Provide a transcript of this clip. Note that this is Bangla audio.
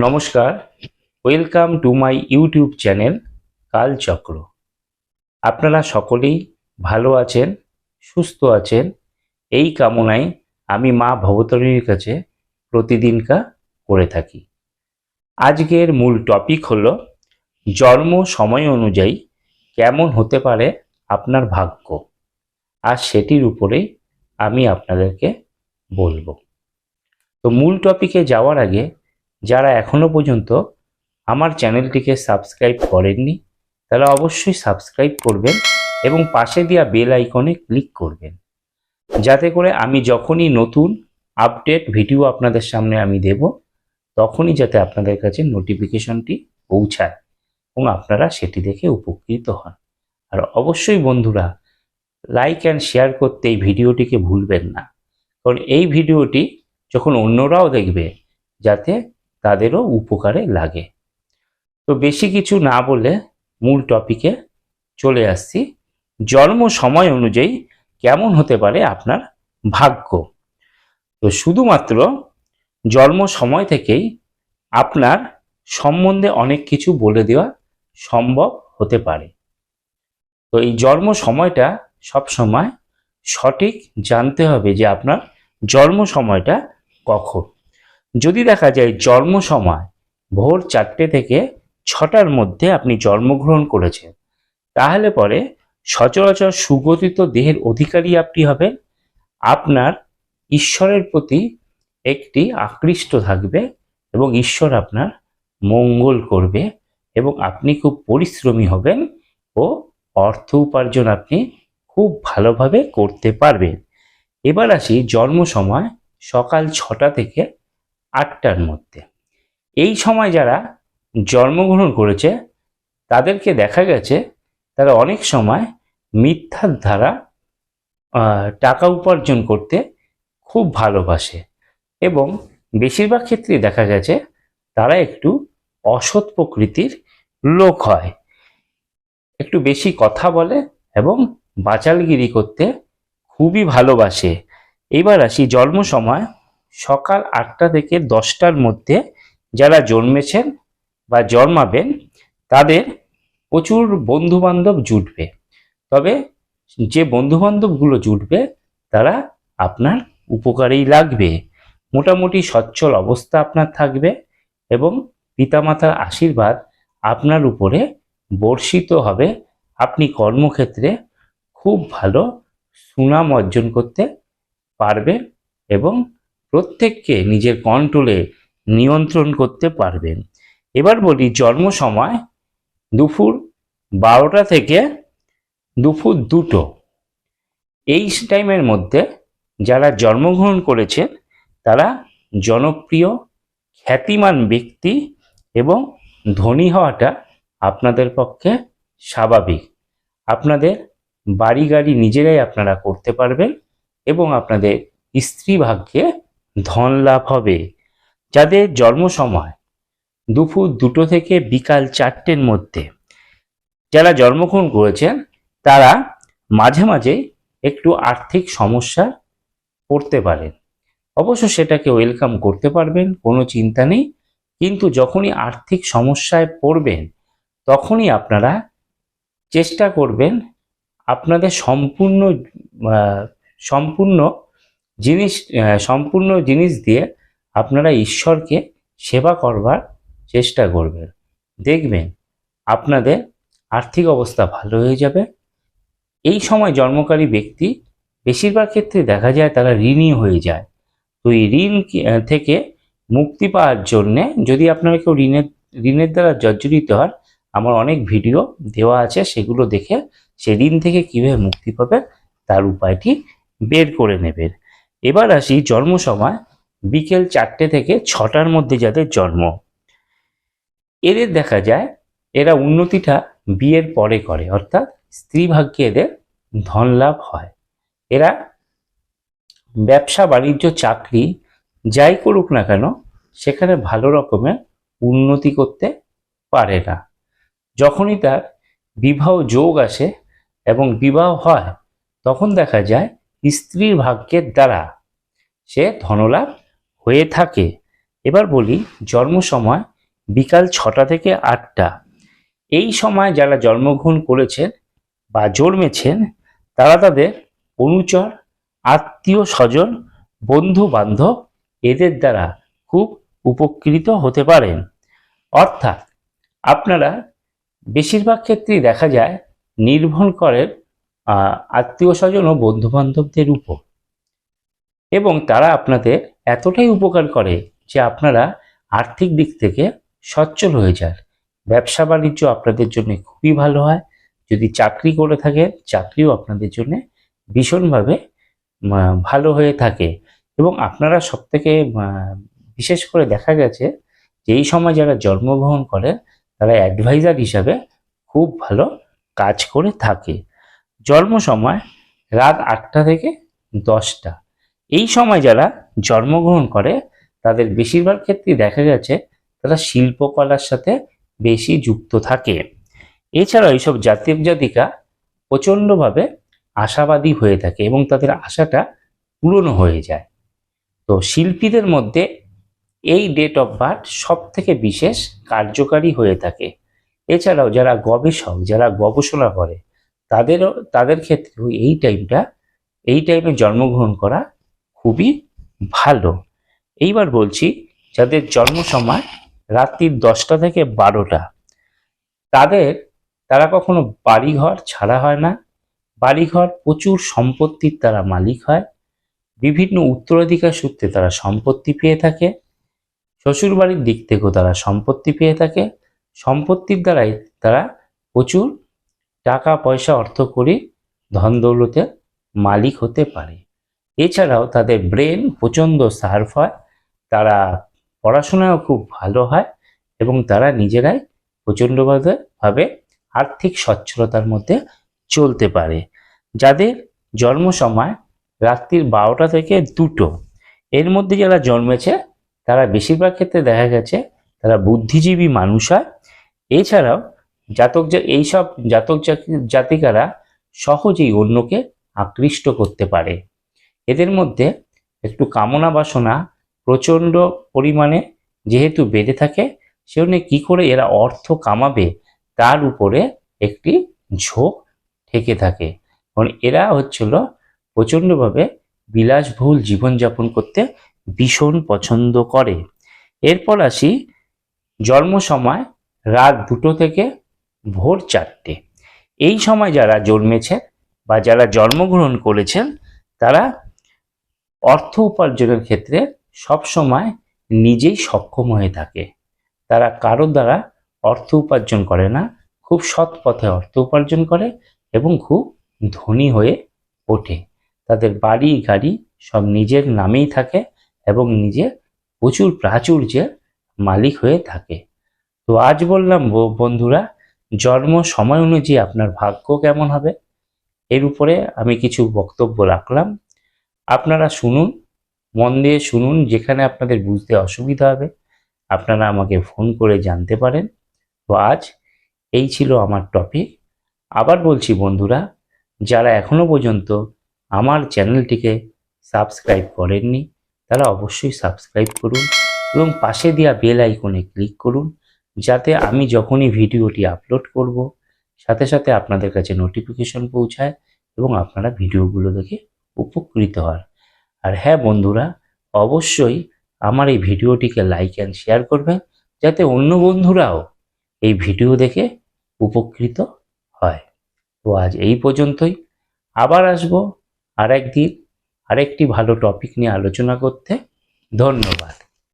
নমস্কার, welcome to my YouTube channel Kalchakra. আপনারা সকলেই ভালো আছেন, সুস্থ আছেন, এই কামনায় আমি মা ভবতারিণীর কাছে প্রতিদিনকার করে থাকি। আজকের মূল টপিক হলো জন্ম সময় অনুযায়ী কেমন হতে পারে আপনার ভাগ্য, আর সেটির উপরেই আমি আপনাদেরকে বলবো। তো মূল টপিকে যাওয়ার আগে যারা এখনো পর্যন্ত আমার চ্যানেলটিকে সাবস্ক্রাইব করেননি তারা অবশ্যই সাবস্ক্রাইব করবেন এবং পাশে দেওয়া বেল আইকনে ক্লিক করবেন, যাতে করে আমি যখনই নতুন আপডেট ভিডিও আপনাদের সামনে আমি দেব তখনই যাতে আপনাদের কাছে নোটিফিকেশনটি পৌঁছায় এবং আপনারা সেটি দেখে উপকৃত হন। আর অবশ্যই বন্ধুরা, লাইক অ্যান্ড শেয়ার করতে এই ভিডিওটিকে ভুলবেন না, কারণ এই ভিডিওটি যখন অন্যরাও দেখবে যাতে তাদেরও উপকারে লাগে। তো বেশি কিছু না বলে মূল টপিকে চলে আসছি। জন্ম সময় অনুযায়ী কেমন হতে পারে আপনার ভাগ্য। তো শুধুমাত্র জন্ম সময় থেকেই আপনার সম্বন্ধে অনেক কিছু বলে দেওয়া সম্ভব হতে পারে। তো এই জন্ম সময়টা সব সময় সঠিক জানতে হবে যে আপনার জন্ম সময়টা কখন। যদি দেখা যায় জন্ম সময় ভোর 4টে থেকে 6টার মধ্যে আপনি জন্মগ্রহণ করেছেন, তাহলে পরে সচরাচর সুগঠিত দেহের অধিকারী আপনি হবেন। আপনার ঈশ্বরের প্রতি একটি আকৃষ্ট থাকবে এবং ঈশ্বর আপনার মঙ্গল করবে এবং আপনি খুব পরিশ্রমী হবেন ও অর্থ উপার্জন আপনি খুব ভালোভাবে করতে পারবেন। এবার আসি জন্ম সময় সকাল 6টা থেকে 8টার মধ্যে। এই সময় যারা জন্মগ্রহণ করেছে তাদেরকে দেখা গেছে তারা অনেক সময় মিথ্যার দ্বারা টাকা উপার্জন করতে খুব ভালোবাসে এবং বেশিরভাগ ক্ষেত্রে দেখা গেছে তারা একটু অসৎ প্রকৃতির লোক হয়, একটু বেশি কথা বলে এবং বাচালগিরি করতে খুবই ভালোবাসে। এবার আসি জন্ম সময় সকাল 8টা থেকে 10টার মধ্যে যারা জন্মেছেন বা জন্মাবেন তাদের প্রচুর বন্ধুবান্ধব জুটবে, তবে যে বন্ধুবান্ধবগুলো জুটবে তারা আপনার উপকারেই লাগবে। মোটামুটি সচ্ছল অবস্থা আপনার থাকবে এবং পিতামাতার আশীর্বাদ আপনার উপরে বর্ষিত হবে। আপনি কর্মক্ষেত্রে খুব ভালো সুনাম অর্জন করতে পারবেন এবং প্রত্যেককে নিজের কন্ট্রোলে নিয়ন্ত্রণ করতে পারবেন। এবার বলি জন্ম সময় দুপুর 12টা থেকে দুপুর 2টো, এই টাইমের মধ্যে যারা জন্মগ্রহণ করেছেন তারা জনপ্রিয় খ্যাতিমান ব্যক্তি এবং ধনী হওয়াটা আপনাদের পক্ষে স্বাভাবিক। আপনাদের বাড়ি গাড়ি নিজেরাই আপনারা করতে পারবেন এবং আপনাদের স্ত্রী ভাগ্যে ধন লাভ হবে। যাদের জন্ম সময় দুপুর 2টো থেকে বিকাল 4টের মধ্যে যারা জন্মগ্রহণ করেছেন তারা মাঝে মাঝে একটু আর্থিক সমস্যা পড়তে পারেন, অবশ্য সেটাকে ওয়েলকাম করতে পারবেন, কোনো চিন্তা নেই। কিন্তু যখনই আর্থিক সমস্যায় পড়বেন তখনই আপনারা চেষ্টা করবেন আপনাদের সম্পূর্ণ জিনিস দিয়ে আপনারা ঈশ্বরকে সেবা করবার চেষ্টা করবেন। দেখবেন আপনাদের আর্থিক অবস্থা ভালো হয়ে যাবে। এই সময় জন্মকারী ব্যক্তি বেশিরভাগ ক্ষেত্রে দেখা যায় তারা ঋণী হয়ে যায়। তো এই ঋণ থেকে মুক্তি পাওয়ার জন্যে যদি আপনারা কেউ ঋণের দ্বারা জর্জরিত হন, আমার অনেক ভিডিও দেওয়া আছে, সেগুলো দেখে সে ঋণ থেকে কীভাবে মুক্তি পাবে তার উপায়টি বের করে নেবেন। এবার আসি জন্ম সময় বিকেল 4টে থেকে 6টার মধ্যে যাদের জন্ম, এদের দেখা যায় এরা উন্নতিটা বিয়ের পরে করে, অর্থাৎ স্ত্রী ভাগ্যে এদের ধন লাভ হয়। এরা ব্যবসা বাণিজ্য চাকরি যাই করুক না কেন সেখানে ভালো রকমের উন্নতি করতে পারে না। যখনই তার বিবাহ যোগ আসে এবং বিবাহ হয় তখন দেখা যায় স্ত্রীর ভাগ্যের দ্বারা সে ধনলাভ হয়ে থাকে। এবার বলি জন্ম সময় বিকাল 6টা থেকে 8টা। এই সময় যারা জন্মগ্রহণ করেছেন বা জন্মেছেন তারা তাদের অনুচর, আত্মীয় স্বজন, বন্ধু বান্ধব এদের দ্বারা খুব উপকৃত হতে পারেন। অর্থাৎ আপনারা বেশিরভাগ ক্ষেত্রেই দেখা যায় নির্ভর করেন আত্মীয় স্বজন ও বন্ধু বান্ধবদের উপর, এবং তারা আপনাদের এতটাই উপকার করে যে আপনারা আর্থিক দিক থেকে সচ্ছল হয়ে যান। ব্যবসা বাণিজ্য আপনাদের জন্য খুবই ভালো হয়। যদি চাকরি করে থাকেন চাকরিও আপনাদের জন্য ভীষণভাবে ভালো হয়ে থাকে। এবং আপনারা সবথেকে বিশেষ করে দেখা গেছে যে এই সময় যারা জন্মগ্রহণ করে তারা অ্যাডভাইজার হিসাবে খুব ভালো কাজ করে থাকে। জন্ম সময় রাত 8টা থেকে 10টা। এই সময় যারা জন্মগ্রহণ করে তাদের বেশিরভাগ ক্ষেত্রেই দেখা গেছে তারা শিল্পকলার সাথে বেশি যুক্ত থাকে। এছাড়াও এইসব জাতক জাতিকা প্রচণ্ডভাবে আশাবাদী হয়ে থাকে এবং তাদের আশাটা পূরণ হয়ে যায়। তো শিল্পীদের মধ্যে এই ডেট অফ বার্থ সব থেকে বিশেষ কার্যকারী হয়ে থাকে। এছাড়াও যারা গবেষক, যারা গবেষণা করে তাদের ক্ষেত্রেও এই টাইমে জন্মগ্রহণ করা খুবই ভালো। এইবার বলছি যাদের জন্ম সময় রাত্রির 10টা থেকে 12টা, তারা কখনো বাড়িঘর ছাড়া হয় না। বাড়িঘর প্রচুর সম্পত্তির তারা মালিক হয়। বিভিন্ন উত্তরাধিকার সূত্রে তারা সম্পত্তি পেয়ে থাকে। শ্বশুরবাড়ির দিক থেকেও তারা সম্পত্তি পেয়ে থাকে। সম্পত্তির দ্বারাই তারা প্রচুর টাকা পয়সা অর্থকড়ি ধন দৌলতের মালিক হতে পারে। এছাড়াও তাদের ব্রেন প্রচণ্ড শার্প হয়, তারা পড়াশোনাও খুব ভালো হয় এবং তারা নিজেরাই প্রচণ্ডভাবে আর্থিক সচ্ছলতার মধ্যে চলতে পারে। যাদের জন্ম সময় রাত্রির 12টা থেকে 2টো এর মধ্যে যারা জন্মেছে তারা বেশিরভাগ ক্ষেত্রে দেখা গেছে তারা বুদ্ধিজীবী মানুষ হয়। এছাড়াও এইসব জাতক জাতিকারা সহজেই অন্যকে আকৃষ্ট করতে পারে। এদের মধ্যে একটু কামনা বাসনা প্রচণ্ড পরিমাণে যেহেতু বেড়ে থাকে, সেজন্য কি করে এরা অর্থ কামাবে তার উপরে একটি ঝোঁক থেকে থাকে। কারণ এরা হচ্ছিল প্রচণ্ডভাবে বিলাসবহুল জীবনযাপন করতে ভীষণ পছন্দ করে। এরপর আসি জন্ম সময় রাত 2টো থেকে ভোর 4টে। এই সময় যারা জন্মেছে বা যারা জন্মগ্রহণ করেছেন তারা অর্থ উপার্জনের ক্ষেত্রে সব সময় নিজেই সক্ষম হয়ে থাকে। তারা কারো দ্বারা অর্থ উপার্জন করে না, খুব সৎ পথে অর্থ উপার্জন করে এবং খুব ধনী হয়ে ওঠে। তাদের বাড়ি গাড়ি সব নিজের নামেই থাকে এবং নিজের প্রচুর প্রাচুর্যের মালিক হয়ে থাকে। তো আজ বললাম বন্ধুরা, জন্ম সময় অনুযায়ী আপনার ভাগ্য কেমন হবে এর উপরে আমি কিছু বক্তব্য রাখলাম। আপনারা শুনুন, মন দিয়ে শুনুন। যেখানে আপনাদের বুঝতে অসুবিধা হবে আপনারা আমাকে ফোন করে জানতে পারেন। তো আজ এই ছিল আমার টপিক। আবার বলছি বন্ধুরা, যারা এখনো পর্যন্ত আমার চ্যানেলটিকে সাবস্ক্রাইব করেননি তারা অবশ্যই সাবস্ক্রাইব করুন এবং পাশে দেওয়া বেল আইকনে ক্লিক করুন, যাতে আমি যখনই ভিডিওটি আপলোড করব সাথে সাথে আপনাদের কাছে নোটিফিকেশন পৌঁছায় এবং আপনারা ভিডিওগুলো দেখে উপকৃত হন। আর হ্যাঁ বন্ধুরা, অবশ্যই আমার এই ভিডিওটিকে লাইক অ্যান্ড শেয়ার করবেন, যাতে অন্য বন্ধুরাও এই ভিডিও দেখে উপকৃত হয়। তো আজ এই পর্যন্তই। আবার আসবো আরেকদিন আরেকটি ভালো টপিক নিয়ে আলোচনা করতে। ধন্যবাদ।